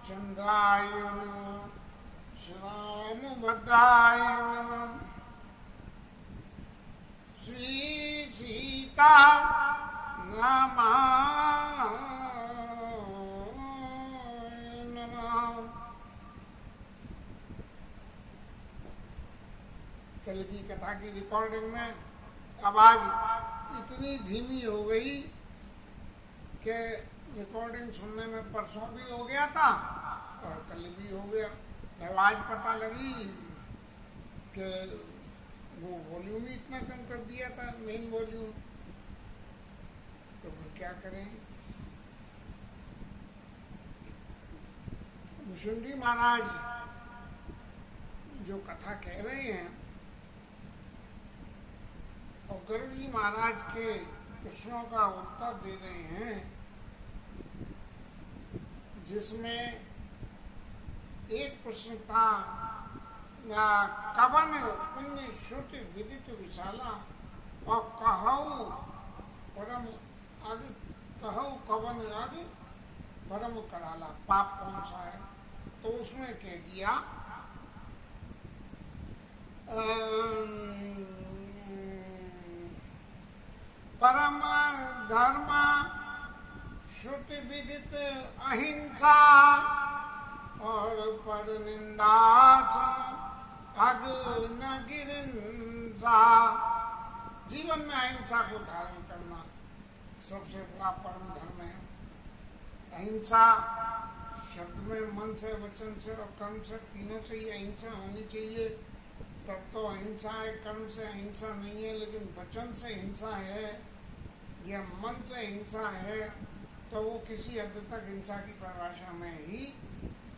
चंद्राय नमः श्यामभद्राय नमः श्री सीता रामाय नमः। कल की कथा की रिकॉर्डिंग में आवाज इतनी धीमी हो गई कि रिकॉर्डिंग सुनने में परसों भी हो गया था और कल भी हो गया। आवाज पता लगी कि वो वॉल्यूम ही इतना कम कर दिया था, मेन वॉल्यूम। तो फिर क्या करें। भुषुंडी महाराज जो कथा कह रहे हैं और गरुड़ जी महाराज के प्रश्नों का उत्तर दे रहे हैं, जिसमें एक प्रश्न था कवन पुण्य श्रुति विदित विशाला और कहऊ परम आदि, कहऊ कवन आदि परम कराला, पाप कौन सा है। तो उसमें कह दिया परम धर्म श्रुति विदित अहिंसा और पर निंदा अग न गिरिंसा। जीवन में अहिंसा को धारण करना सबसे बड़ा परम धर्म है। अहिंसा शब्द में मन से, वचन से और कर्म से, तीनों से ही अहिंसा होनी चाहिए, तब तो अहिंसा है। कर्म से अहिंसा नहीं है, लेकिन वचन से हिंसा है या मन से हिंसा है तो वो किसी हद तक हिंसा की परिभाषा में ही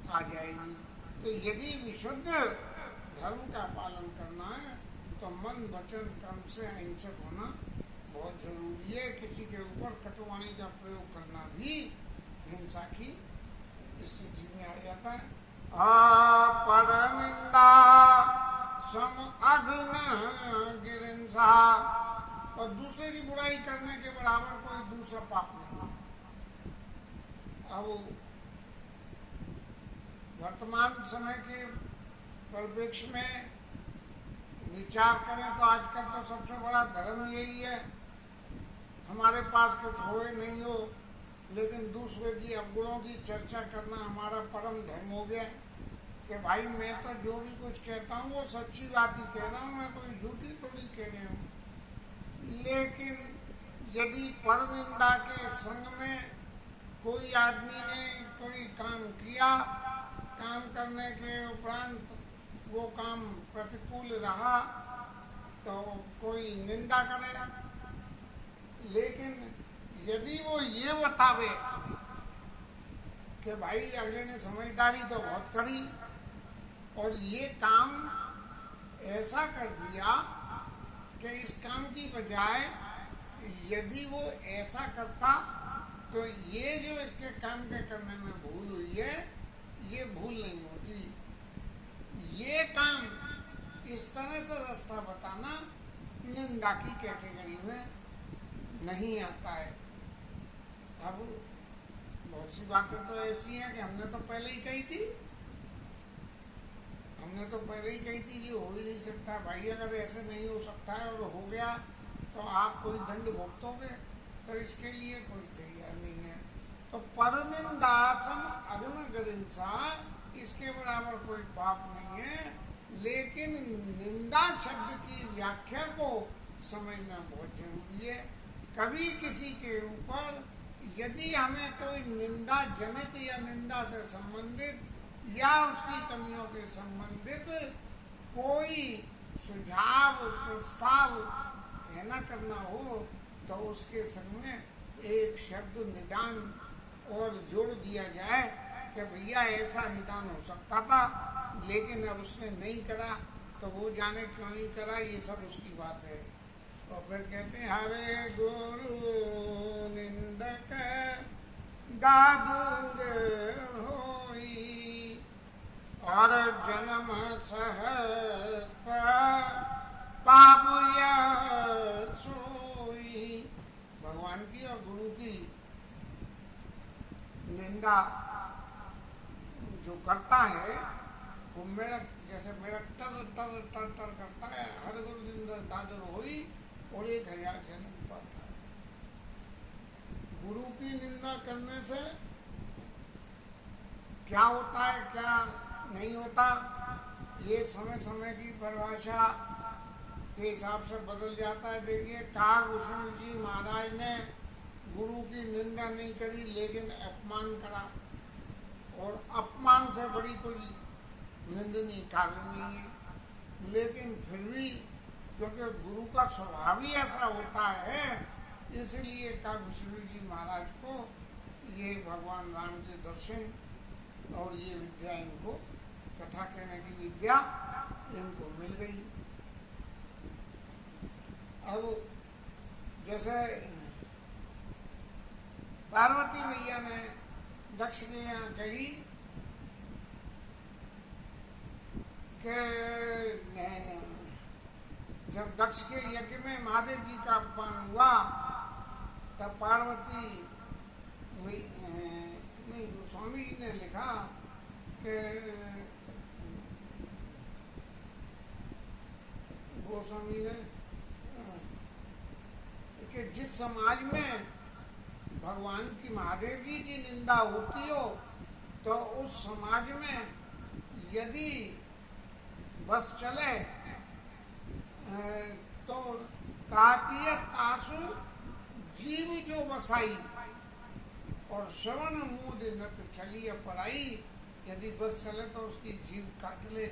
आ जाएगी। तो यदि विशुद्ध धर्म का पालन करना है तो मन, वचन, कर्म से अहिंसक होना बहुत जरूरी है। किसी के ऊपर कटुवाणी का प्रयोग करना भी हिंसा की स्थिति में आ जाता है। पर निंदा सम अग्न गिरिंसा, और दूसरे की बुराई करने के बराबर कोई दूसरा पाप नहीं है। अब वर्तमान समय के परिप्रेक्ष्य में विचार करें तो आजकल तो सबसे बड़ा धर्म यही है, हमारे पास कुछ हो नहीं हो लेकिन दूसरे की अवगुणों की चर्चा करना हमारा परम धर्म हो गया कि भाई मैं तो जो भी कुछ कहता हूँ वो सच्ची बात ही कह रहा हूँ, मैं कोई झूठी थोड़ी कह रहा हूँ। लेकिन यदि परनिंदा के संग में कोई आदमी ने कोई काम किया, काम करने के उपरांत वो काम प्रतिकूल रहा तो कोई निंदा करे, लेकिन यदि वो ये बतावे कि भाई अगले ने समझदारी तो बहुत करी और ये काम ऐसा कर दिया कि इस काम की बजाय यदि वो ऐसा करता तो ये जो इसके काम के करने में भूल हुई है ये भूल नहीं होती। ये काम इस तरह से रास्ता बताना निंदा की कैटेगरी में नहीं आता है। अब बहुत सी बातें तो ऐसी हैं कि हमने तो पहले ही कही थी कि ये हो ही नहीं सकता भाई, अगर ऐसे नहीं हो सकता है और हो गया तो आप कोई दंड भुगतोगे, तो इसके लिए कोई तैयार नहीं है। तो परनिंदासम अग्न गिरिंसा, इसके बराबर कोई पाप नहीं है, लेकिन निंदा शब्द की व्याख्या को समझना बहुत जरूरी है। कभी किसी के ऊपर यदि हमें कोई निंदा जनित या निंदा से संबंधित या उसकी कमियों के संबंधित कोई सुझाव, प्रस्ताव कहना करना हो तो उसके संग में एक शब्द निदान और जोड़ दिया जाए कि भैया ऐसा निदान हो सकता था लेकिन अब उसने नहीं करा, तो वो जाने क्यों नहीं करा, ये सब उसकी बात है। और फिर कहते हैं हरे गुरु निंदक दादूर होई और जन्म सहस्त्र पाप सोई। भगवान की और गुरु की निंदा जो करता है वो मेरा जैसे मेरा टर टर टर टर करता है, हर गुरु निंदा दादर हुई और 1000 जन्म पाता है। गुरु की निंदा करने से क्या होता है क्या नहीं होता, ये समय समय की परिभाषा के हिसाब से बदल जाता है। देखिए कागभूषण जी महाराज ने गुरु की निंदा नहीं करी लेकिन अपमान करा, और अपमान से बड़ी कोई निंदनीय कार्य नहीं है। लेकिन फिर भी क्योंकि गुरु का स्वभाव ही ऐसा होता है, इसलिए कागभूषण जी महाराज को ये भगवान राम के दर्शन और ये विद्या, इनको कथा कहने की विद्या इनको मिल गई। अब जैसे पार्वती मैया ने दक्ष के यहाँ कही कि जब दक्ष के यज्ञ में महादेव जी का अपमान हुआ तब पार्वती गोस्वामी जी ने लिखा कि गोस्वामी ने कि जिस समाज में भगवान की महादेव जी की निंदा होती हो तो उस समाज में यदि बस चले तो काटिय तासु जीव जो बसाई और श्रवण मूद नत चलिए पराई। यदि बस चले तो उसकी जीव काट ले,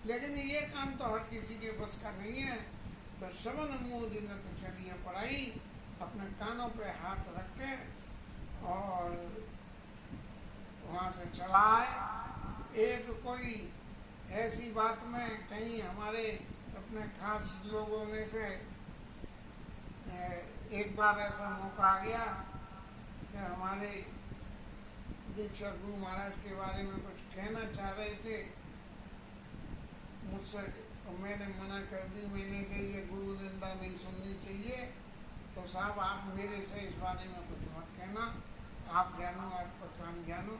लेकिन ये काम तो हर किसी के बस का नहीं है। तो श्रवण मूद नत चलिए पराई, अपने कानों पे हाथ रख के और वहाँ से चला आए। एक कोई ऐसी बात में कहीं हमारे अपने खास लोगों में से एक बार ऐसा मौका आ गया कि हमारे दीक्षा गुरु महाराज के बारे में कुछ कहना चाह रहे थे मुझसे, तो मैंने मना कर दी। मैंने कही ये गुरु निंदा नहीं सुननी चाहिए, तो साहब आप मेरे से इस बारे में कुछ मत कहना, आप जानो आपका काम जानो।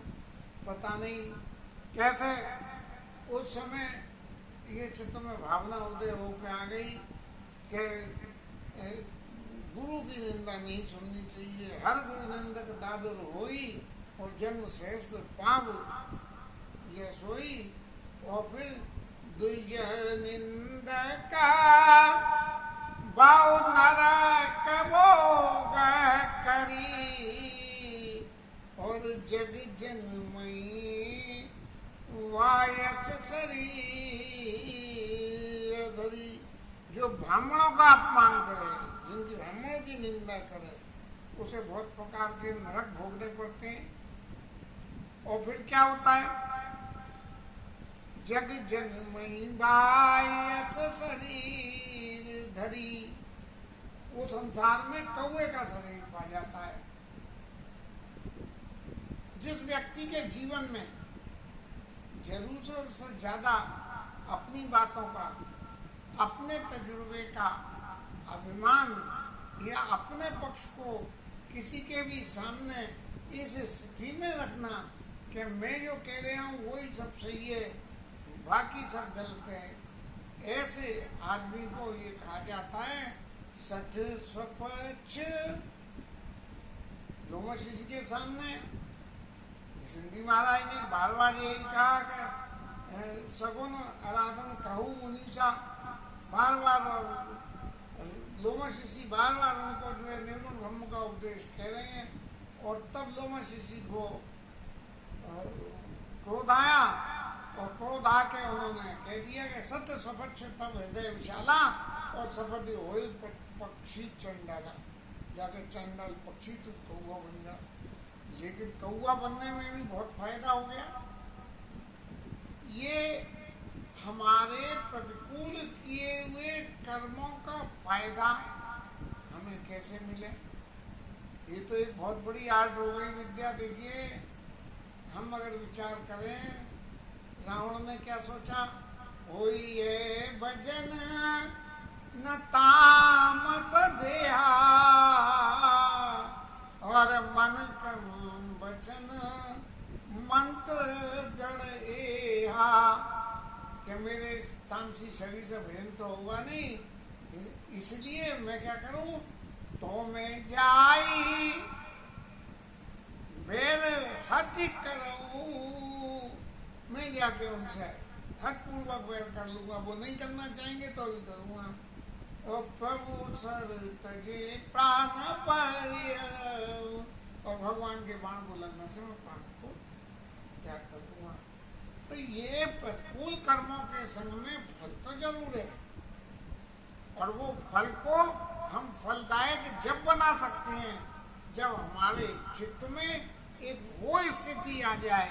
पता नहीं कैसे उस समय ये चित्त में भावना उदय होकर आ गई कि गुरु की निंदा नहीं सुननी चाहिए, हर गुरु निंदक दादुर होई और जन्म सहस्त्र पाप ये सोई। और फिर द्विज निंदका बाउ नरक भोग करी और जग जनमयी वायस शरीर धरी। जो ब्राह्मणों का अपमान करे, जिनकी ब्राह्मणों की निंदा करे, उसे बहुत प्रकार के नरक भोगने पड़ते हैं। और फिर क्या होता है, जग जनमयी वायस शरीर धरी, वो संसार में कौवे का शरीर पा जाता है। जिस व्यक्ति के जीवन में जरूरत से ज्यादा अपनी बातों का, अपने तजुर्बे का अभिमान या अपने पक्ष को किसी के भी सामने इस स्थिति में रखना कि मैं जो कह रहा हूँ वही सब सही है, बाकी सब गलत है, ऐसे आदमी को ये कहा जाता है सच स्वपक्ष। लोमश के सामने सिंधी महाराज ने बार बार यही कहा कि सगुन आराधन कहू मुनीषा, बार बार लोमश ऋषि बार बार उनको जो है निर्गुण ब्रह्म का उपदेश कह रहे हैं। और तब लोमश ऋषि को क्रोध आया और क्रोध आके उन्होंने कह दिया कि सत्य स्वपक्ष तब हृदय विशाला और सपति हो पक्षी चंडाला, जाके चंडाल पक्षी तू कौआ बन जा। लेकिन कौआ बनने में भी बहुत फायदा हो गया। ये हमारे प्रतिकूल किए हुए कर्मों का फायदा हमें कैसे मिले, ये तो एक बहुत बड़ी आर्ट हो गई विद्या। देखिए हम अगर विचार करें, रावण ने क्या सोचा, होई ये भजन न तामस देहा और मन कर्म वचन मंत्र जड़ मेरे तामसी शरीर से भेद तो हुआ नहीं, इसलिए मैं क्या करूं, तो मैं जाई बेर हट करूं, मैं जाके उनसे हट पूर्वक बैर कर लूंगा। वो नहीं करना चाहेंगे तो भी करूंगा। ओ प्रभु सर तजे प्राण परिहरऊ, और भगवान के बाण को लगने से मैं प्राण को त्याग कर दूंगा। तो ये प्रतिकूल कर्मों के संग में फल तो जरूर है, और वो फल को हम फलदायक जब बना सकते हैं जब हमारे चित्त में एक वो स्थिति आ जाए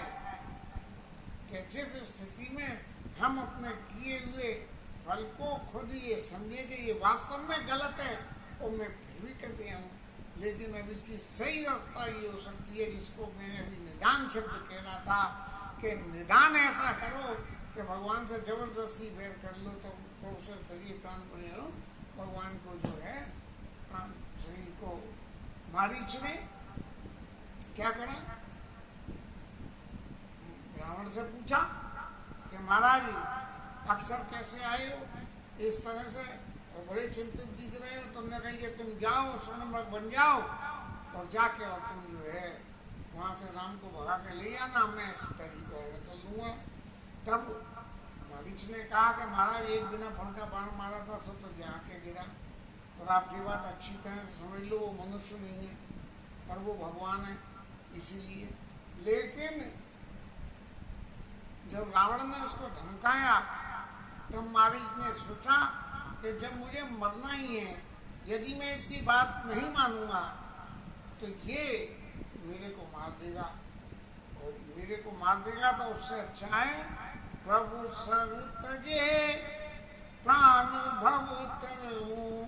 कि जिस स्थिति में हम अपने किए हुए फल को खुद ये समझे कि ये वास्तव में गलत है और मैं फिर भी कर दिया हूँ, लेकिन अब इसकी सही रास्ता ये हो सकती है जिसको मैंने अभी निदान शब्द कह रहा था कि निदान ऐसा करो कि भगवान से जबरदस्ती बैर कर लो तो उसे तजिए प्राण परिहरऊ, भगवान को जो है प्राण शरीर को मारीच ने क्या करा, रावण से पूछा कि महाराज अक्सर कैसे आए हो इस तरह से, और बड़े चिंतित दिख रहे हो। तुमने कही कि तुम जाओ सोनमर्ग बन जाओ और जाके और तुम जो है वहाँ से राम को भगा के ले आना, मैं सीताजी को निकल लूँगा। तब मारीच ने कहा कि महाराज एक बिना फल का बाण मारा था सो तो जाके गिरा, और आप ये बात अच्छी तरह से समझ लो, वो मनुष्य नहीं है और वो भगवान है इसीलिए। लेकिन जब रावण ने उसको धमकाया तब मारीच ने सोचा कि जब मुझे मरना ही है, यदि मैं इसकी बात नहीं मानूंगा तो ये मेरे को मार देगा, और मेरे को मार देगा तो उससे अच्छा है प्रभु सर तजे प्राण भव तरऊ,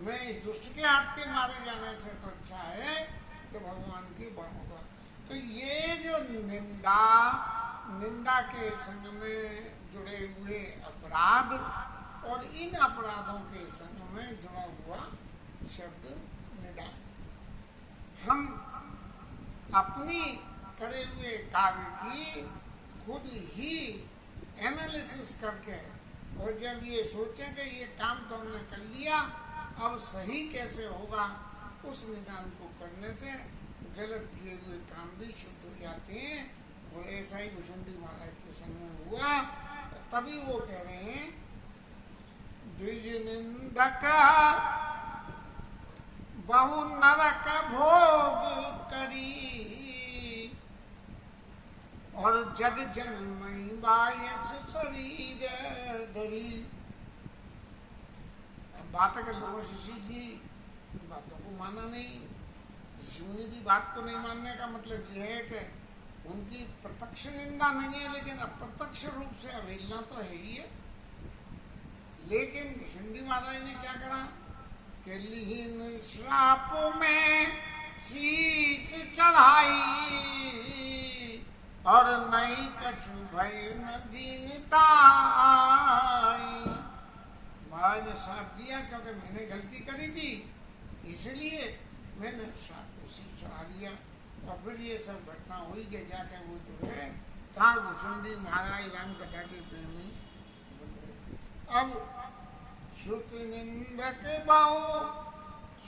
मैं इस दुष्ट के हाथ के मारे जाने से तो अच्छा है कि भगवान की बनूंगा। तो ये जो निंदा के संग में जुड़े हुए अपराध और इन अपराधों के संग में जुड़ा हुआ शब्द निदान, हम अपनी करे हुए कार्य की खुद ही एनालिसिस करके, और जब ये सोचें कि ये काम तो हमने कर लिया अब सही कैसे होगा, उस निदान को करने से गलत किए हुए काम भी शुद्ध हो जाते हैं। और ऐसा ही भुषुंडी महाराज के संग में हुआ, तभी वो कह रहे हैं द्विज निंदक बहु नरक भोग करी, और जग जनमई बायस शरीर धरी। बात के लोगों शिष्य की बातों को माना नहीं, शिवनी की बात को नहीं मानने का मतलब यह है कि उनकी प्रत्यक्ष निंदा नहीं है, लेकिन अप्रत्यक्ष रूप से अवहेलना तो है ही है। लेकिन भुषुंडी महाराज ने क्या करा कि लीन श्राप में शीश चढ़ाई, और नई कछु भय न दीनता आई। महाराज ने श्राप दिया क्योंकि मैंने गलती करी थी, इसलिए मैंने श्राप को शीश चढ़ा दिया। और फिर ये सब घटना हुई कि जाके वो जो है काल भुषुंडी महाराज राम कथा के प्रेमी बन गए। अब श्रुति निंदक बहु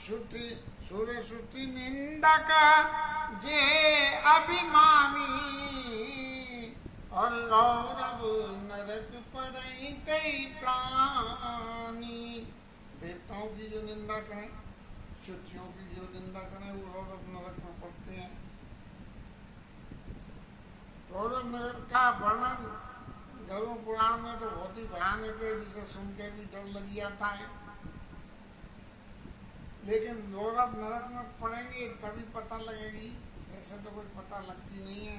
श्रुति सुर श्रुति निंदक जे अभिमानी, और रौरव नरक पड़ई तई प्राणी। देवताओं की जो निंदा करें, श्रुतियों की जो निंदा करें, वो रौरव नरक में पड़ते हैं। रौरव नरक का वर्णन धर्म पुराण में तो बहुत ही भयानक है, जिसे सुन के भी डर लग जाता है। लेकिन रौरव नरक में पड़ेंगे तभी पता लगेगी, ऐसे तो कुछ पता लगती नहीं है।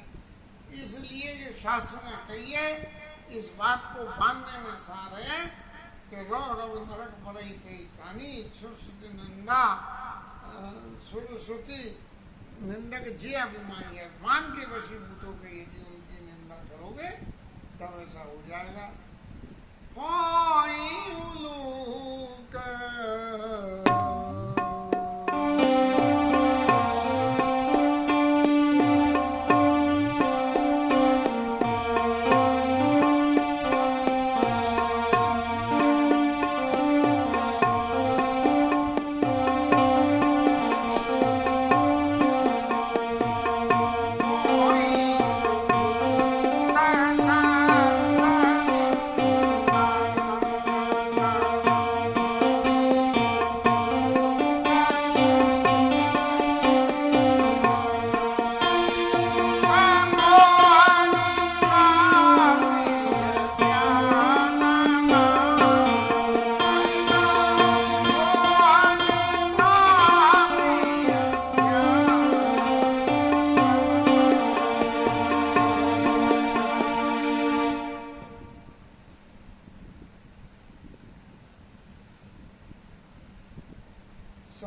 इसलिए जो शास्त्र ने कही है, इस बात को बांधने में सार है कि रौरव नरक पड़े थे प्राणी। सुश्रुति निंदा सुश्रुति निंदक जे अभिमानी है, मान के वशीभूत होकर यदि उनकी निंदा करोगे तब ऐसा हो जाएगा।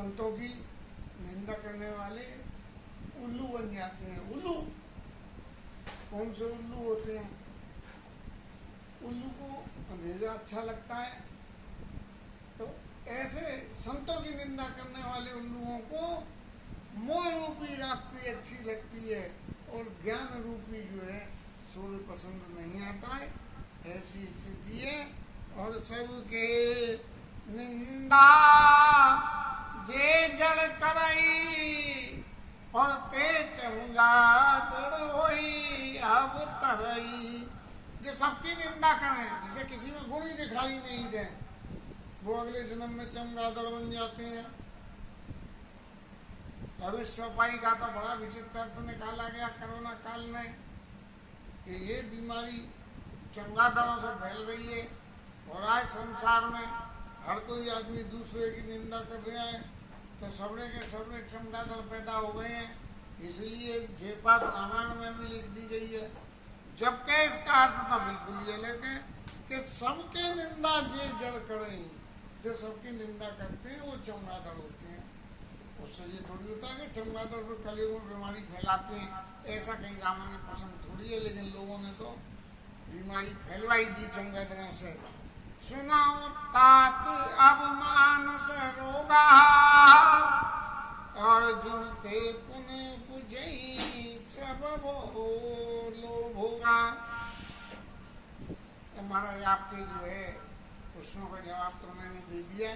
संतों की निंदा करने वाले उल्लू बन जाते हैं। उल्लू कौन से उल्लू होते हैं? उल्लू को अंधेरा अच्छा लगता है, तो ऐसे संतों की निंदा करने वाले उल्लुओं को मोह रूपी रात्रि अच्छी लगती है और ज्ञान रूपी जो है सूर्य पसंद नहीं आता है। ऐसी स्थिति है। और सबके निंदा जे जड़ करई और ते चमगादड़ होई अब तरई। जो सबकी निंदा करें, जिसे किसी में गुण ही दिखाई नहीं दे, वो अगले जन्म में चमगादड़ बन जाते हैं। भविष्यवाणी का तो बड़ा विचित्र अर्थ निकाला गया कोरोना काल में कि ये बीमारी चमगादड़ों से फैल रही है और आज संसार में हर कोई आदमी दूसरे की निंदा कर रहा है, तो सबरे के सबरे चमगादड़ पैदा हो गए हैं। इसलिए जेपात रामायण में भी लिख दी गई है। जबकि इसका अर्थ तो बिल्कुल ये लेके कि सबके निंदा जे जड़ करें, जो सबकी निंदा करते हैं वो चमगादड़ होते हैं। उससे ये थोड़ी होता है कि चमगादड़ पर कलयुग में बीमारी फैलाते हैं, ऐसा कहीं रावण ने पसंद थोड़ी है। लेकिन लोगों ने तो बीमारी फैलवाई दी चमगादड़ों से। सुनाओ तात अब मानस रोगा और जिनते पुण्य पुजई सब वो लोभ होगा। महाराज आपके जो है प्रश्नों का जवाब तो मैंने दे दिया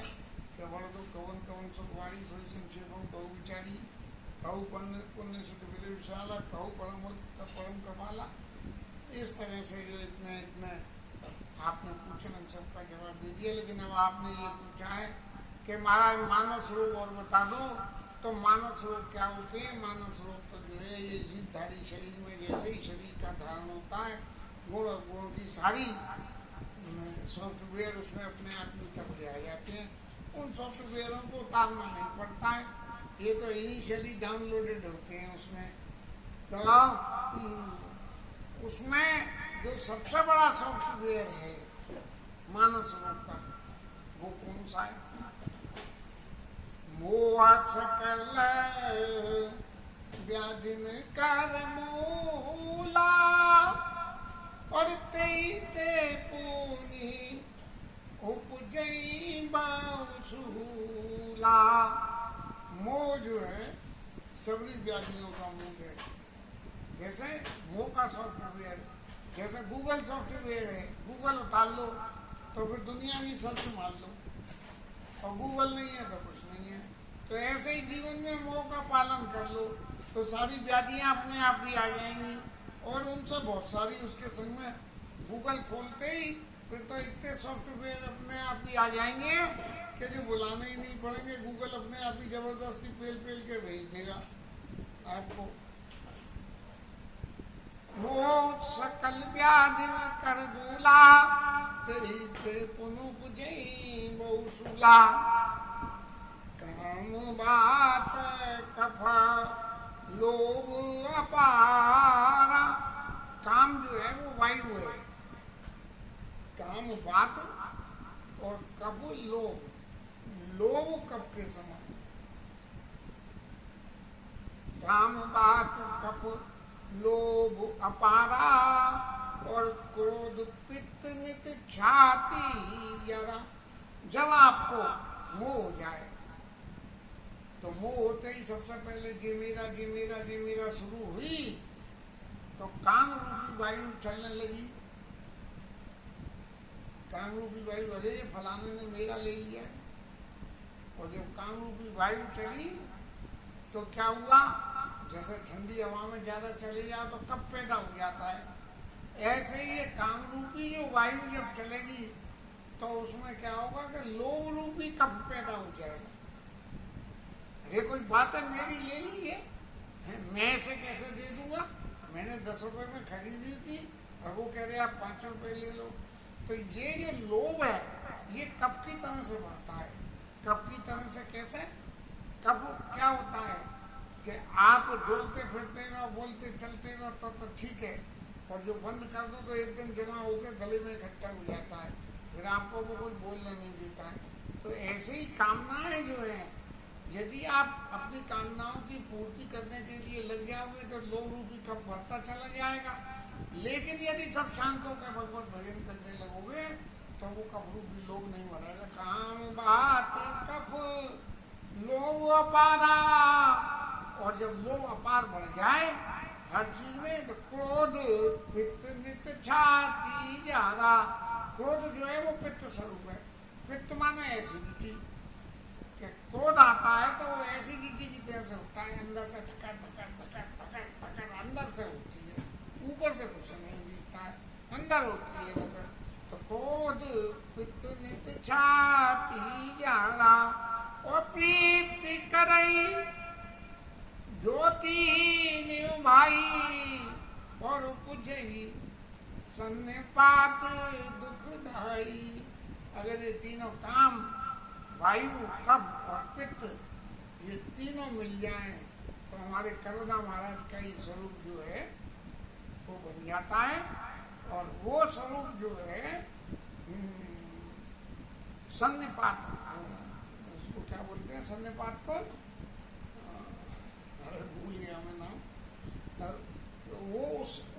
कि बोलो तो कवन कवन सुखवाड़ी सोई संक्षेपम कहू विचारी कहू पुण्य सुख विदे विशाला कहू परम कमाला। इस तरह से जो इतने आपने पूछे उन सबका जवाब दे दिया। लेकिन अब आपने ये पूछा है कि महाराज मानस रोग और बता दो, तो मानस रोग क्या होते हैं? मानस रोग तो जो है ये जीवधारी शरीर में जैसे ही शरीर का धारण होता है, गुण और गुण की सारी सॉफ्टवेयर उसमें अपने आप में तक आ जाते हैं। उन सॉफ्टवेयरों को उतारना नहीं पड़ता है, ये तो इनिशियली डाउनलोडेड होते हैं उसमें। तो उसमें जो सबसे बड़ा सॉफ्टवेयर है मानस रोग का, वो कौन सा है? मोह सकल व्याधिन कर मूला और ते पूनी उपजई बासुला। मोह जो है सभी व्याधियों का मूल है। जैसे मोह का सॉफ्टवेयर, जैसे गूगल सॉफ्टवेयर है, गूगल उतार लो तो फिर दुनिया की सर्च मार लो, और गूगल नहीं है तो कुछ नहीं है। तो ऐसे ही जीवन में मोह का पालन कर लो तो सारी व्याधियां अपने आप ही आ जाएंगी। और उनसे बहुत सारी उसके संग में गूगल खोलते ही फिर तो इतने सॉफ्टवेयर अपने आप ही आ जाएंगे कि जो बुलाने ही नहीं पड़ेंगे। गूगल अपने आप ही जबरदस्ती पेल के भेज देगा आपको। मोह सकल व्याधिन कर मूला ते पुनु पुजई बहुसूला। काम बात कफ लोभ अपारा। काम जो है वो वायु है, काम बात और कफ लोभ। लोभ कफ के समान। काम बात कफ लोभ अपारा और क्रोध पित्त नित छाती यरा। जब आपको मोह हो जाए तो मोह होते ही सबसे पहले जे मेरा शुरू हुई तो काम रूपी वायु चलने लगी। काम रूपी वायु, अरे फलाने ने मेरा ले लिया। और जब काम रूपी वायु चली तो क्या हुआ? जैसे ठंडी हवा में ज्यादा चले जाओ तो कब पैदा हो जाता है, ऐसे ही ये काम रूपी जो वायु जब चलेगी तो उसमें क्या होगा कि लोभ रूपी कब पैदा हो जाएगा। अरे कोई बात है मेरी ले ली है, मैं इसे कैसे दे दूंगा? मैंने 10 रुपए में खरीदी थी और वो कह रहे आप 5 रुपए ले लो। तो ये जो लोभ है ये कब की तरह से बढ़ता है। कब की तरह से कैसे? कब क्या होता है कि आप डोलते फिरते रहो, बोलते चलते रहो तो ठीक है, और जो बंद कर दो तो एकदम जमा होकर गले में इकट्ठा हो जाता है, फिर आपको वो कुछ बोलने नहीं देता है। तो ऐसे ही कामनाएं जो है यदि आप अपनी कामनाओं की पूर्ति करने के लिए लग जाओगे तो लोभ रूपी कप बढ़ता चला जाएगा। लेकिन यदि सब शांत होकर भगवत भजन करने लगोगे तो वो कप रूपी लोभ नहीं बढ़ेगा। काम बात कप लोभ अपारा, और जब लोभ अपार बढ़ जाए हर चीज में तो क्रोध पित्त नित्य छाती जा रहा। क्रोध जो है वो पित्त स्वरूप है। पित्त माने एसिडिटी। क्रोध आता है तो वो एसिडिटी की तरह से होता है, अंदर से धक्का धक्का धक्का धक्का धक्का अंदर से होती है, ऊपर से कुछ नहीं दिखता है, अंदर होती है मतलब। तो क्रोध पित्त नित्य छाती जा रहा, और प्रीति करई ज्योति निभाई, और उपजई सन्निपात दुखदाई। अगर ये तीनों काम वायु, कफ और पित्त ये तीनों मिल जाएं तो हमारे करुणा महाराज का ही स्वरूप जो है वो बन जाता है। और वो स्वरूप जो है सन्निपात, उसको क्या बोलते हैं सन्निपात को, अरे भूल गया मैं नाम। वो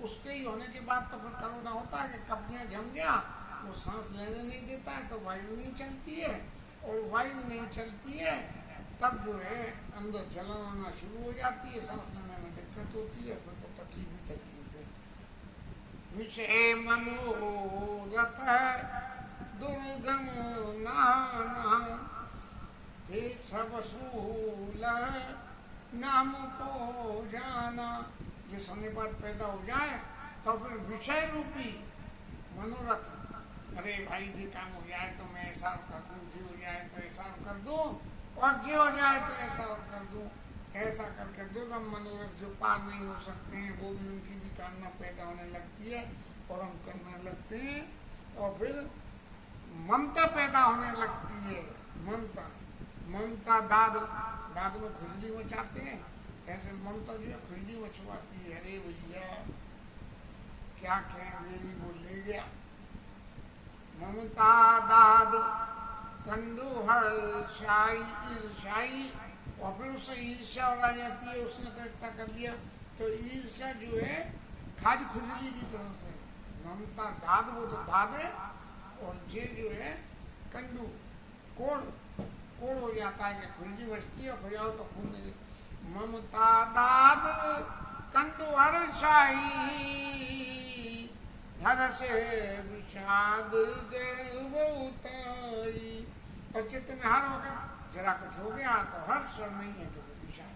उसके ही होने के बाद तो फिर करुणा होता है कि कपड़ियाँ जम गया, वो सांस लेने नहीं देता है तो वायु नहीं चलती है, और वायु नहीं चलती है तब जो है अंदर जलन आना शुरू हो जाती है, सांस लेने में दिक्कत होती है, फिर तो तकलीफ ही तकलीफ है। विषय मनोरथ दुर्गम नाना, हे सब सूल नाम को जाना। जो सन्निपात पैदा हो जाए तो फिर विषय रूपी मनोरथ, अरे भाई जी काम हो जाए तो मैं ऐसा कर दूँ, जी हो जाए तो ऐसा कर दूँ, और जी हो जाए तो ऐसा कर दूँ। ऐसा करके दुर्गम मनोरथ जो पार नहीं हो सकते हैं वो भी उनकी भी कामना पैदा होने लगती है और हम करने लगते हैं, और फिर ममता पैदा होने लगती है। ममता, ममता दाद, दाद में खुजली मचाते हैं, ऐसे ममता जो है खुजली मचवाती है। अरे भैया क्या कहें, मेरी वो ले गया। ममता दाद कंदू हर्षाई ईर्षाई, और फिर उससे ईर्ष्या आ जाती है, उसने तो इतना कर लिया, तो ईर्ष्या जो है खाज खुजली की तरह से। ममता दाद वो तो दाद है, और जे जो है कंदू कोड़, कोड़ हो जाता है कि खुजली बचती है, हो जाओ तो खून नहीं। ममता दाद कंदू हर्षाई, धर से विषाद गई, और चित्त में हर होकर जरा कुछ हो गया तो हर्ष, और नहीं है तो विषाद।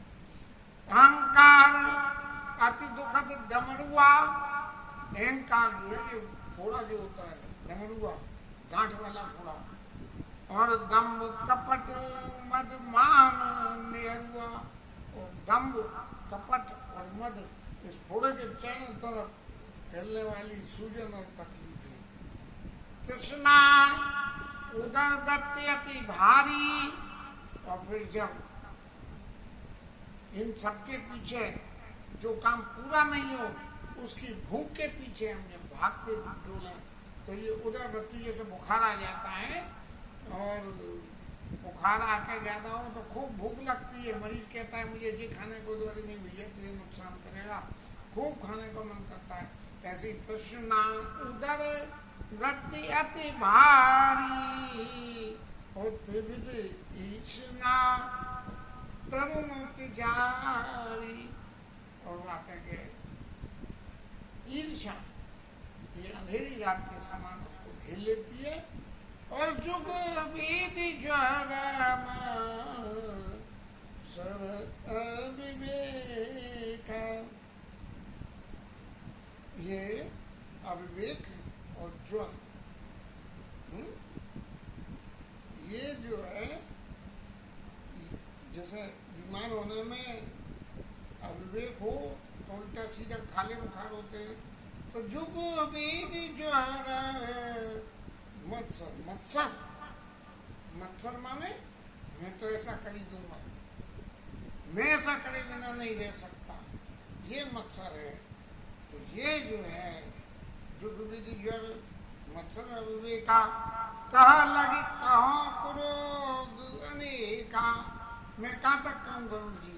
अहंकार अति दुखद डमरुआ, अहंकार जो है फोड़ा जो होता है डमरुआ, गांठ वाला फोड़ा। और दम्भ कपट मद मान नेरुआ, और दम्भ कपट और मद इस फोड़े के चारों तरफ फैलने वाली सूजन और तकलीफ है। तृष्णा उदर गति अति भारी, और फिर जब इन सबके पीछे जो काम पूरा नहीं हो उसकी भूख के पीछे हम जब भागते डोले तो ये उदर वृत्ति जैसे बुखार आ जाता है, और बुखार आकर ज्यादा हो तो खूब भूख लगती है। मरीज कहता है मुझे जी खाने को दो, नहीं भैया तो ये नुकसान करेगा, खूब खाने को मन करता है। ऐसी तृष्णा उदर वृत्ति अति भारी, और त्रिविध ईक्षणा तरुण तिजारी। और बात है कि ईर्ष्या ये अंधेरी रात के समान उसको घेर लेती है, और जुग बीति ज्वर सर्व अविवेक, ये अविवेक और ज्वर, ये जो है जैसे बीमार होने में अविवेक हो तो उल्टा सीधा खाले बुखार होते हैं। तो जुग बीति ज्वर मत्सर, मत्सर, मत्सर माने मैं तो ऐसा कर ही दूंगा, मैं ऐसा करे बिना नहीं रह सकता, ये मत्सर है। तो ये जो है जुग विधि ज्वर मत्सर अविवेका, कहा लगी कहो पुरोग अनेका, मैं कहाँ तक काम करूँ जी।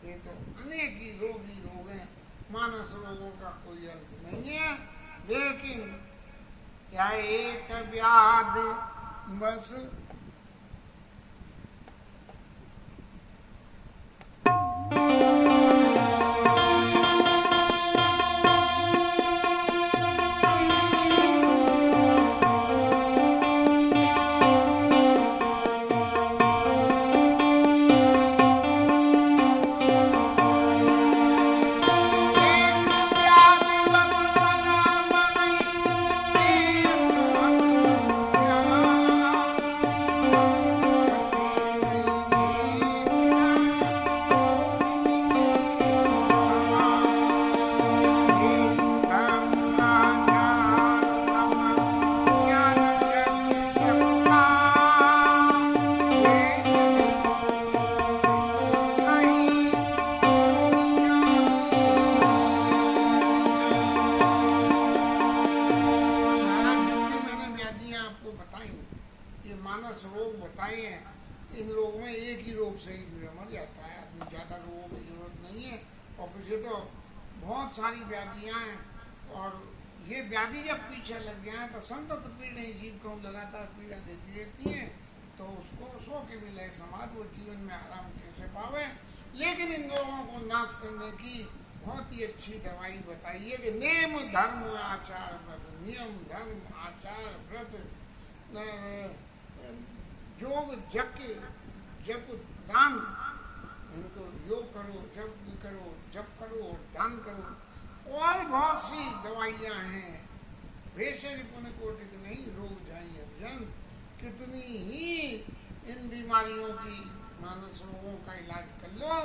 ये तो अनेक ही रोग हैं, मानस रोगों का कोई अंत नहीं है। लेकिन क्या एक व्याध बस मानस रोग बताए हैं, इन रोग में एक ही रोग से ही मर जाता है आदमी, ज़्यादा रोगों की जरूरत नहीं है। और पीछे तो बहुत सारी व्याधियाँ हैं, और ये व्याधि जब पीछे लग जाए तो संतत पीड़े जीव को लगातार पीड़ा देती रहती हैं, तो उसको सो के मिले समाज, वो जीवन में आराम कैसे पावे। लेकिन इन रोगों को नाश करने की बहुत ही अच्छी दवाई बताई है कि नेम धर्म आचार व्रत, नियम धर्म आचार व्रत, योग यज्ञ जप दान, इनको योग करो, जप करो और दान करो। और बहुत सी दवाइयाँ हैं, भेषज पुण्य कोटिक नहीं रोग जाई अर्जन। कितनी ही इन बीमारियों की, मानस रोगों का इलाज कर लो,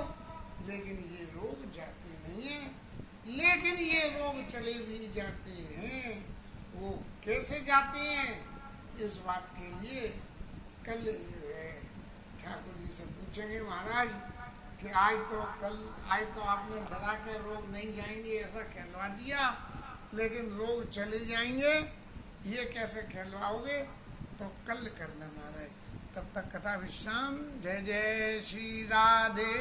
लेकिन ये रोग जाते नहीं हैं। लेकिन ये रोग चले भी जाते हैं, वो कैसे जाते हैं, इस बात के लिए कल ठाकुर जी से पूछेंगे महाराज कि आज तो आपने डरा के रोग नहीं जाएंगे ऐसा कहलवा दिया, लेकिन रोग चले जाएंगे, ये कैसे कहलवाओगे, तो कल करना महाराज। तब तक कथा विश्राम। जय जय श्री राधे।